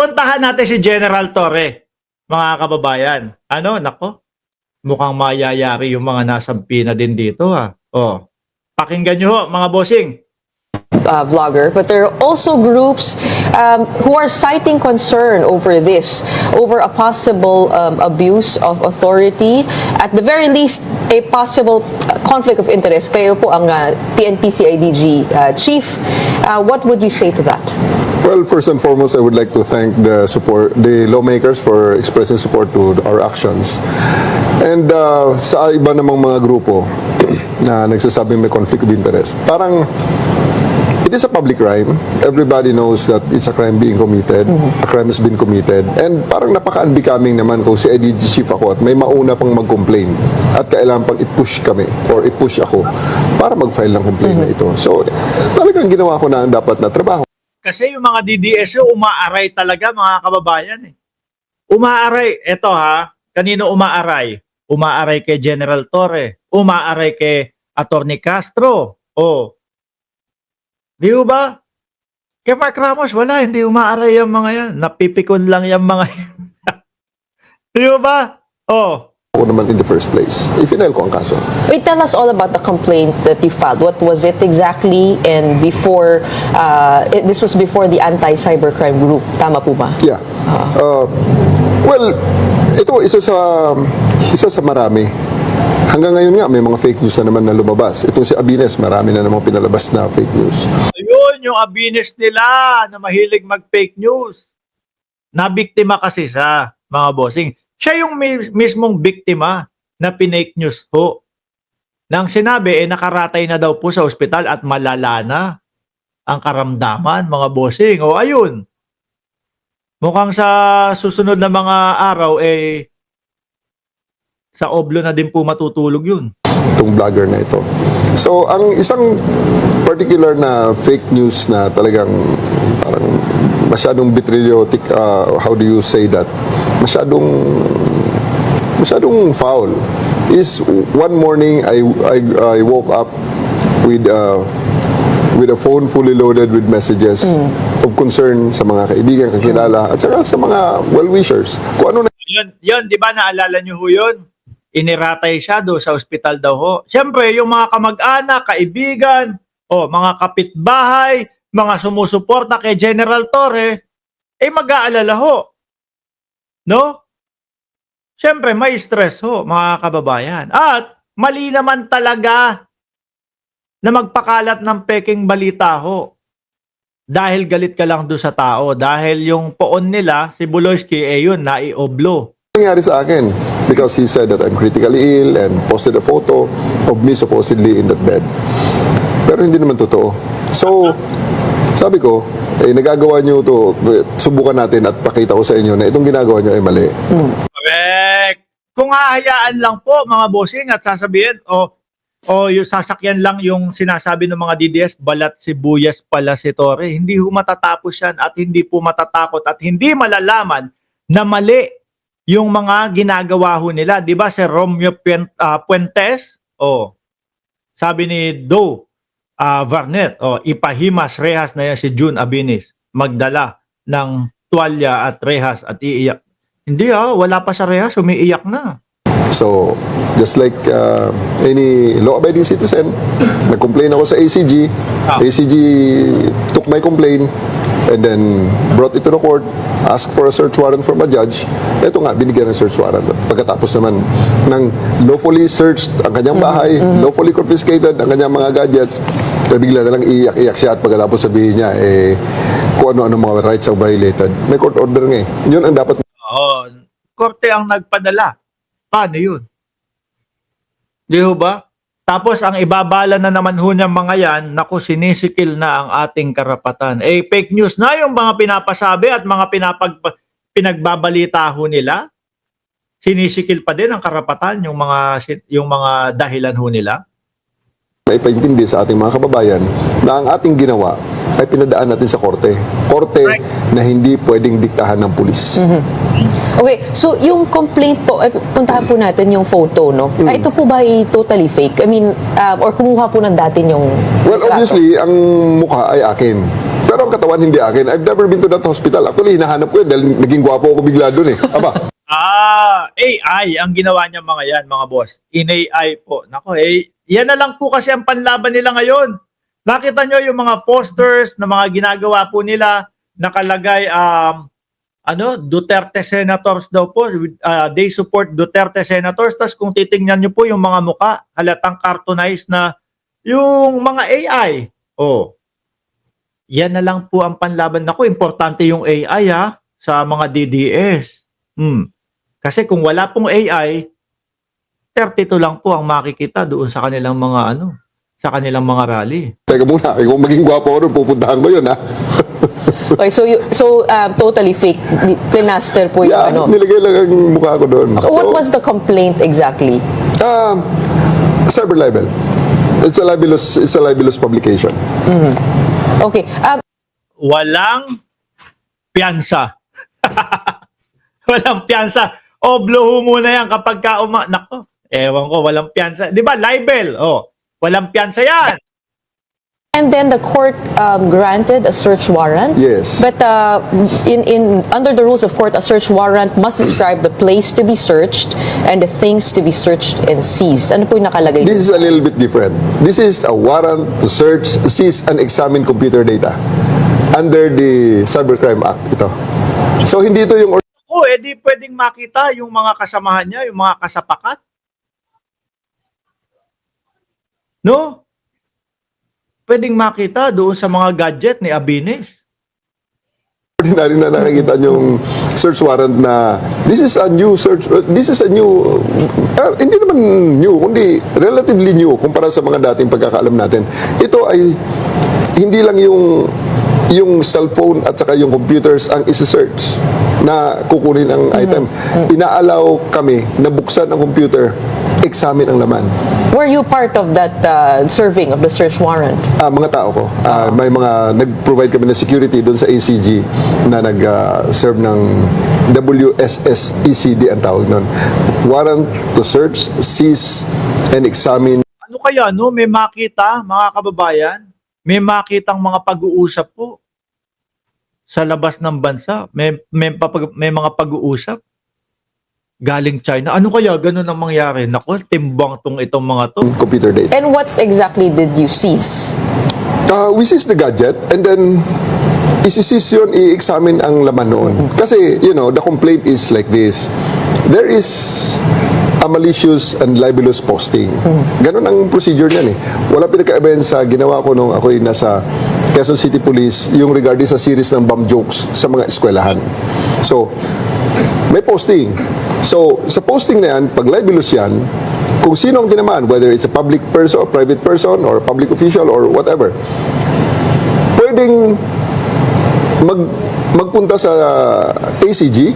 Puntahan natin si General Torre, mga kababayan. Ano, nako, mukhang mayayari yung mga nasampi na din dito ha. Oh, pakinggan nyo ho, mga bossing. Vlogger, but there are also groups who are citing concern over this, over a possible abuse of authority, at the very least, a possible conflict of interest. Kayo po ang PNP-CIDG chief. What would you say to that? Well, first and foremost, I would like to thank the lawmakers for expressing support to our actions. And sa iba namang mga grupo na nagsasabing may conflict of interest, parang it is a public crime. Everybody knows that it's a crime being committed. A crime has been committed. And parang napaka-unbecoming naman kung si IDG chief ako at may mauna pang mag-complain at kailangan pang i-push kami or i-push ako para mag-file ng complaint na ito. So, talagang ginawa ko na ang dapat na trabaho. Kasi yung mga DDSO umaaray talaga, mga kababayan. Umaaray. Eto ha, kanino umaaray? Umaaray kay General Torre. Umaaray kay Attorney Castro. O, di ba? Kay Mark Ramos, wala. Hindi umaaray yung mga yan. Napipikon lang yung mga yan. Di ba? O, Ako naman in the first place. I-file ko ang kaso. Wait, tell us all about the complaint that you filed. What was it exactly? And before, this was before the anti-cybercrime group. Tama po ba? Yeah. Well, ito isa sa marami. Hanggang ngayon nga, may mga fake news na naman na lumabas. Itong si Abines, marami na namang pinalabas na fake news. ayun, yung Abines nila na mahilig mag-fake news. Nabiktima kasi sa mga bossing. Siya yung mismong biktima na pinake news ho. Nang sinabi, nakaratay na daw po sa ospital at malala na ang karamdaman, mga bossing. O ayun, mukhang sa susunod na mga araw, sa oblo na din po matutulog yun. Itong vlogger na ito. So, ang isang particular na fake news na talagang parang masyadong vitriolic, how do you say that? Masyadong foul is one morning I woke up with a phone fully loaded with messages of concern sa mga kaibigan, kakilala, at saka sa mga well-wishers. Kung ano na Yun, di ba naalala nyo ho yun? Iniratay siya do sa ospital daw ho. Siyempre, yung mga kamag-anak, kaibigan, mga kapitbahay, mga sumusuporta kay General Torre, mag-aalala ho. No? Siyempre, may stress ho, mga kababayan. At mali naman talaga na magpakalat ng peking balita ho. Dahil galit ka lang doon sa tao. Dahil yung poon nila, si Buloyski, yun, naioblo. nangyari sa akin because he said that I'm critically ill and posted a photo of me supposedly in that bed. Pero hindi naman totoo. So, sabi ko, nagagawa nyo to, subukan natin at pakita ko sa inyo na itong ginagawa nyo ay mali. Correct. Kung hahayaan lang po, mga bossing, at sasabihin, yung sasakyan lang yung sinasabi ng mga DDS, balat sibuyas pala si Torre. Hindi ho matatapos yan at hindi po matatakot at hindi malalaman na mali yung mga ginagawa ho nila. Di ba si Romeo Puentes? Sabi ni Do Varnet, ipahimas rehas na yan si June Abinis. Magdala ng tuwalya at rehas at iiyak. Hindi wala pa sa rehas, umiiyak na. So, just like any law-abiding citizen, nag-complain ako sa ACG. ACG took my complaint and then brought it to the court, asked for a search warrant from a judge. Ito nga, binigyan ng search warrant. Pagkatapos naman ng lawfully searched ang kanyang bahay, lawfully confiscated ang kanyang mga gadgets, bigla na lang iiyak-iyak siya at pagkatapos sabihin niya, kung ano-ano mga rights ang violated. May court order nga Yun ang dapat. Korte ang nagpadala. Paano yun? Di ho ba? Tapos ang ibabala na naman ho ng mga yan, naku, sinisikil na ang ating karapatan. Fake news na yung mga pinapasabi at mga pinagbabalita ho nila. Sinisikil pa din ang karapatan yung mga dahilan ho nila. Ipaintindi sa ating mga kababayan na ang ating ginawa ay pinadaan natin sa korte. Korte na hindi pwedeng diktahan ng pulis. Okay, so yung complaint po, puntahan po natin yung photo, no? Ito po ba ay totally fake? I mean, or kumuha po ng dati yung Well, obviously, ang mukha ay akin. Pero ang katawan hindi akin. I've never been to that hospital. Actually, hinahanap ko yun dahil naging gwapo ako bigla doon eh. Aba, AI ang ginawa niya mga yan, mga boss. In AI po. Nako, yan na lang po kasi ang panlaban nila ngayon. Nakita nyo yung mga posters na mga ginagawa po nila, nakalagay, Duterte senators daw po. They support Duterte senators. Tapos kung titingnan nyo po yung mga muka, halatang cartoonized na yung mga AI. Yan na lang po ang panlaban. Nako, importante yung AI sa mga DDS. Kasi kung wala pong AI, 32 lang po ang makikita doon sa kanilang mga sa kanilang mga rally. teka muna. Kung maging gwapo ako rin, pupuntahan ko yun, ha? Okay, so totally fake. Plinaster po yung Yeah, nilagay lang ang mukha ko doon. What was the complaint exactly? Cyber libel. It's a libelous publication. Okay. Walang piyansa. Walang piyansa. Bloho muna yan kapag nako, ewan ko, walang piyansa. Di ba, libel? Walang piyansa yan. And then the court granted a search warrant. Yes. But under the rules of court, a search warrant must describe the place to be searched and the things to be searched and seized. Ano po yung nakalagay? This is a little bit different. This is a warrant to search, seize, and examine computer data under the Cybercrime Act. Ito. So, hindi ito yung... Di pwedeng makita yung mga kasamahan niya, yung mga kasapakat. No? Pwedeng makita doon sa mga gadget ni Abines. ordinary na nakikita yung search warrant na this is a new search, hindi naman new, kundi relatively new kumpara sa mga dating pagkakaalam natin. Ito ay hindi lang yung cellphone at saka yung computers ang isi-search na kukunin ang item. Inaalaw kami na buksan ang computer, examine ang laman. Were you part of that serving of the search warrant? Mga tao ko. May mga nag-provide kami ng security doon sa ACG na nag-serve ng WSSECD ang tawag nun. Warrant to search, seize, and examine. Ano kaya, no? May makita, mga kababayan, may makitang mga pag-uusap po sa labas ng bansa. May mga pag-uusap galing China. Ano kaya ganun ang mangyari? Naku, timbang itong mga to. Computer data. And what exactly did you seize? We seize the gadget and then isi-seize yun, i-examine ang laman noon. Kasi, the complaint is like this. There is a malicious and libelous posting. Ganun ang procedure niyan eh. Wala pinagkaibahan sa ginawa ko nung ako'y nasa Quezon City Police, yung regarding sa series ng bomb jokes sa mga eskwelahan. So, may posting. So, sa posting na yan, pag libelous yan, kung sino ang tinamaan, whether it's a public person, or private person, or public official, or whatever, pwedeng magpunta sa ACG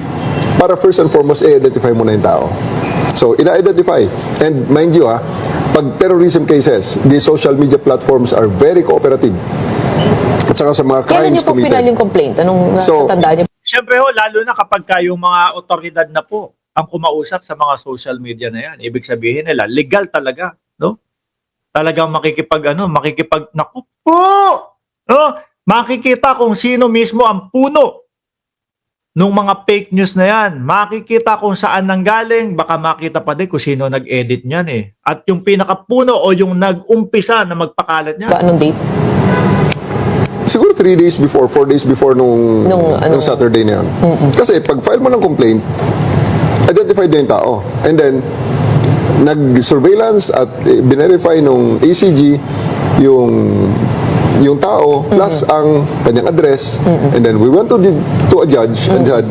para first and foremost i-identify mo na yung tao. So, ina-identify. And mind you, pag terrorism cases, the social media platforms are very cooperative. At saka sa mga Kailan crimes niyo po committed. final yung complaint? Anong natandaan niyo? Siyempre lalo na kapag yung mga otoridad na po ang kumausap sa mga social media na yan. Ibig sabihin nila, legal talaga, no? Talagang naku po! No? Makikita kung sino mismo ang puno nung mga fake news na yan. Makikita kung saan nanggaling, baka makita pa din kung sino nag-edit niyan eh. At yung pinakapuno o yung nag-umpisa na magpakalat niyan. Anong date? Siguro 3 days before, 4 days before nung Saturday na yun. Kasi pag file mo ng complaint, identified na yung tao. And then, nag-surveillance at binerify nung ACG yung tao plus ang kanyang address. And then we went to a judge and said,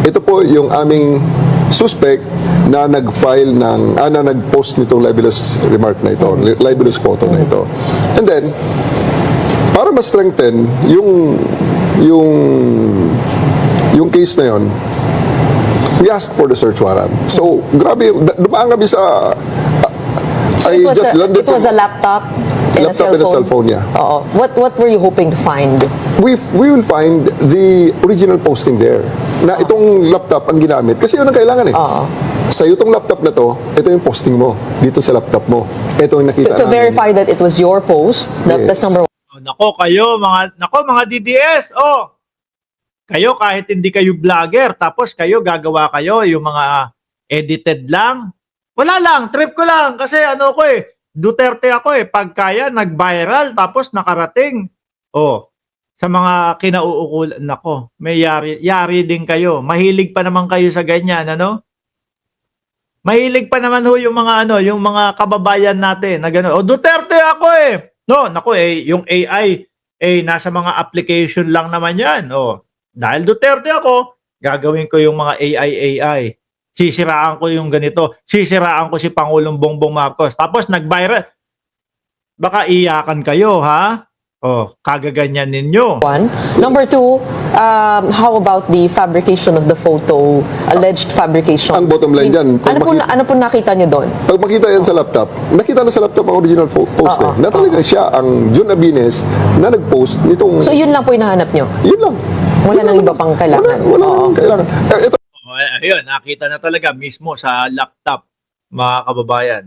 ito po yung aming suspect na nag-file na nag-post nitong libelous remark na ito, libelous photo na ito. And then, para ma-strengthen yung case na yon, we asked for the search warrant. So, grabe, dumaan kami sa... So it was a laptop and a cell phone? Yeah. Oo. What were you hoping to find? We will find the original posting there. Na itong laptop ang ginamit. Kasi yun ang kailangan eh. Sa'yo itong laptop na to, ito yung posting mo. Dito sa laptop mo. Ito yung nakita To namin. verify that it was your post, that's number one. Nako mga DDS, kayo kahit hindi kayo vlogger, tapos kayo gagawa kayo yung mga edited lang. Wala lang, trip ko lang kasi Duterte ako pag kaya nag-viral tapos nakarating. Sa mga kinauukulan, nako, may yari din kayo. Mahilig pa naman kayo sa ganyan, Mahilig pa naman yung mga kababayan natin na gano'n. Duterte ako No, nako yung AI nasa mga application lang naman 'yan. Dahil Duterte ako, gagawin ko yung mga AI. Sisiraan ko yung ganito. Sisiraan ko si Pangulong Bongbong Marcos. Tapos nag-viral. Baka iyakan kayo, ha? Kagaganyan ninyo. One. Number two, how about the fabrication of the photo, alleged fabrication? Ang bottom line dyan, pag ano po nakita niyo doon? Pag makita yan sa laptop, nakita na sa laptop ang original post na talaga siya ang Jun Abines na nag-post nitong... So yun lang po hinahanap niyo? Yun lang. Wala nang iba pang kailangan? Wala nang kailangan. Ito, Ayun, nakita na talaga mismo sa laptop, mga kababayan.